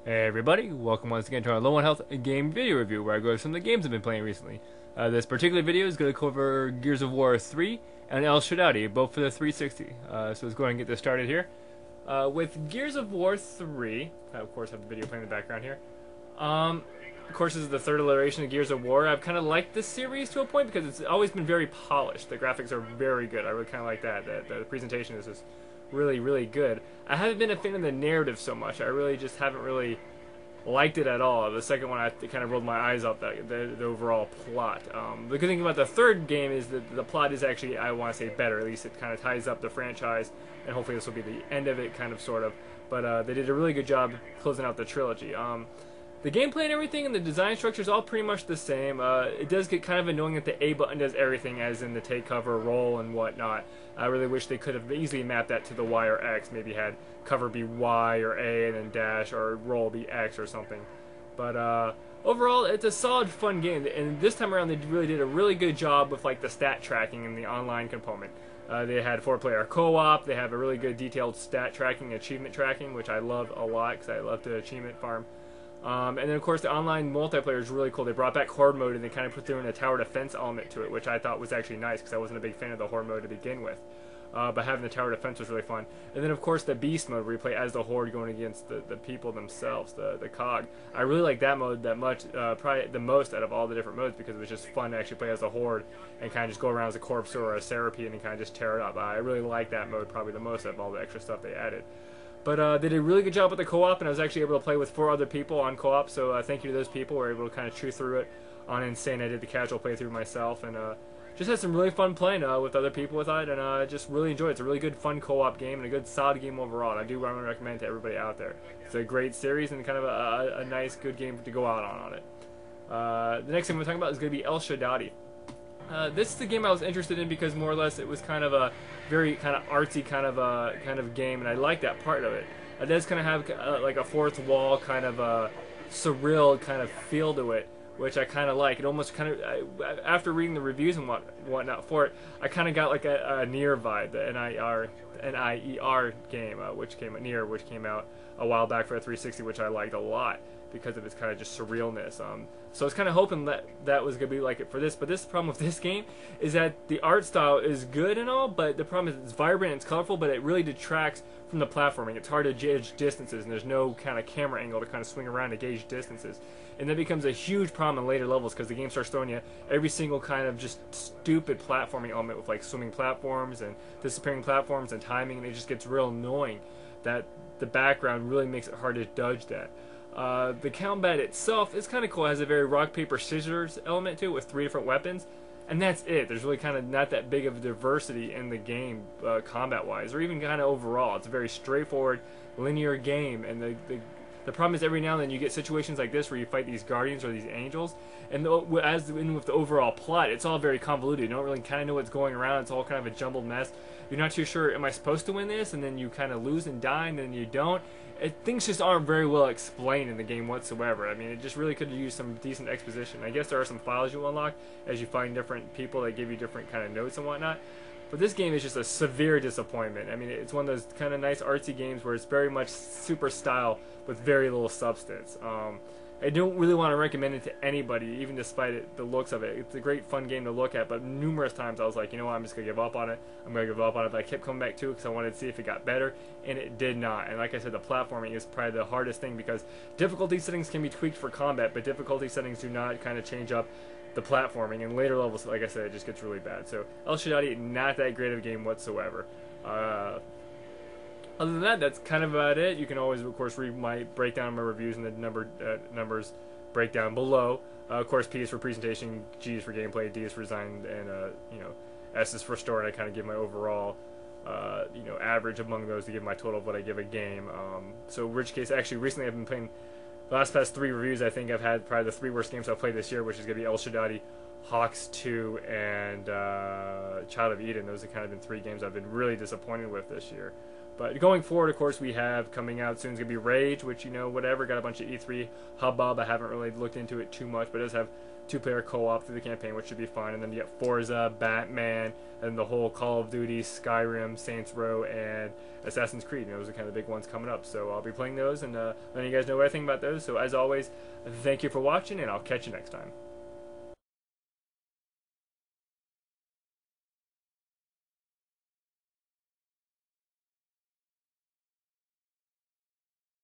Hey everybody, welcome once again to our Low on Health game video review where I go over some of the games I've been playing recently. This particular video is going to cover Gears of War 3 and El Shaddai, both for the 360. So let's go ahead and get this started here. With Gears of War 3, I of course have the video playing in the background here. Of course, this is the third iteration of Gears of War. I've kind of liked this series to a point because it's always been very polished. The graphics are very good. I really kind of like that. The presentation is just really, really good. I haven't been a fan of the narrative so much. I really just haven't really liked it at all. The second one, I kind of rolled my eyes up the overall plot. The good thing about the third game is that the plot is actually, I want to say, better. At least it kind of ties up the franchise, and hopefully this will be the end of it, kind of, sort of. But they did a really good job closing out the trilogy. The gameplay and everything and the design structure is all pretty much the same. It does get kind of annoying that the A button does everything, as in the take cover, roll, and whatnot. I really wish they could have easily mapped that to the Y or X. Maybe had cover be Y or A and then dash, or roll be X or something. But overall, it's a solid, fun game. And this time around, they really did a really good job with like the stat tracking and the online component. They had 4-player co-op. They have a really good detailed stat tracking, achievement tracking, which I love a lot because I love to achievement farm. And then, of course, the online multiplayer is really cool. They brought back horde mode, and they kind of put in a tower defense element to it, which I thought was actually nice because I wasn't a big fan of the horde mode to begin with. But having the tower defense was really fun. And then, of course, the beast mode, where you play as the horde going against the people themselves, the cog. I really like that mode that much, probably the most out of all the different modes, because it was just fun to actually play as the horde and kind of just go around as a corpse or a Serapean and kind of just tear it up. I really like that mode probably the most out of all the extra stuff they added. But they did a really good job with the co-op, and I was actually able to play with 4 other people on co-op, so thank you to those people who were able to kind of chew through it on Insane. I did the casual playthrough myself, and just had some really fun playing with other people with it, and just really enjoyed it. It's a really good, fun co-op game, and a good, solid game overall, and I do want to recommend it to everybody out there. It's a great series, and kind of a nice, good game to go out on it. The next thing we're talking about is going to be El Shaddai. This is the game I was interested in because more or less it was kind of a very kind of artsy kind of game, and I like that part of it. It does kind of have like a fourth wall kind of surreal kind of feel to it, which I kind of like. It almost kind of, after reading the reviews and whatnot for it, I kind of got like a Nier vibe, the Nier game, which came out a while back for a 360, which I liked a lot because of its kind of just surrealness. So I was kind of hoping that was going to be like it for this, but this problem with this game is that the art style is good and all, but the problem is it's vibrant and it's colorful, but it really detracts from the platforming. It's hard to gauge distances, and there's no kind of camera angle to kind of swing around to gauge distances. And that becomes a huge problem in later levels because the game starts throwing you every single kind of just stupid platforming element with like swimming platforms and disappearing platforms and timing, and it just gets real annoying. That the background really makes it hard to dodge that. The combat itself is kind of cool. It has a very rock, paper, scissors element to it with 3 different weapons. And that's it. There's really kind of not that big of a diversity in the game combat-wise, or even kind of overall. It's a very straightforward, linear game. And the problem is every now and then you get situations like this where you fight these guardians or these angels. And as in with the overall plot, it's all very convoluted. You don't really kind of know what's going around. It's all kind of a jumbled mess. You're not too sure, am I supposed to win this? And then you kind of lose and die, and then you don't. Things just aren't very well explained in the game whatsoever. I mean, it just really could have used some decent exposition. I guess there are some files you unlock as you find different people that give you different kind of notes and whatnot. But this game is just a severe disappointment. I mean, it's one of those kind of nice artsy games where it's very much super style with very little substance. I don't really want to recommend it to anybody, even despite the looks of it. It's a great, fun game to look at, but numerous times I was like, you know what, I'm just going to give up on it. But I kept coming back to it because I wanted to see if it got better, and it did not. And like I said, the platforming is probably the hardest thing because difficulty settings can be tweaked for combat, but difficulty settings do not kind of change up the platforming. And later levels, like I said, it just gets really bad. So El Shaddai, not that great of a game whatsoever. Other than that, that's kind of about it. You can always, of course, read my breakdown of my reviews and the numbers breakdown below. Of course, P is for presentation, G is for gameplay, D is for design, and S is for story. And I kind of give my overall, average among those to give my total of what I give a game. So, in which case, actually, recently I've been playing the past 3 reviews. I think I've had probably the 3 worst games I've played this year, which is going to be El Shaddai, Hawks 2, and Child of Eden. Those have kind of been 3 games I've been really disappointed with this year. But going forward, of course, we have coming out soon is going to be Rage, which, whatever, got a bunch of E3 hubbub. I haven't really looked into it too much, but it does have 2-player co-op through the campaign, which should be fun. And then you get Forza, Batman, and the whole Call of Duty, Skyrim, Saints Row, and Assassin's Creed. Those are kind of the big ones coming up. So I'll be playing those and letting you guys know what I think about those. So as always, thank you for watching, and I'll catch you next time.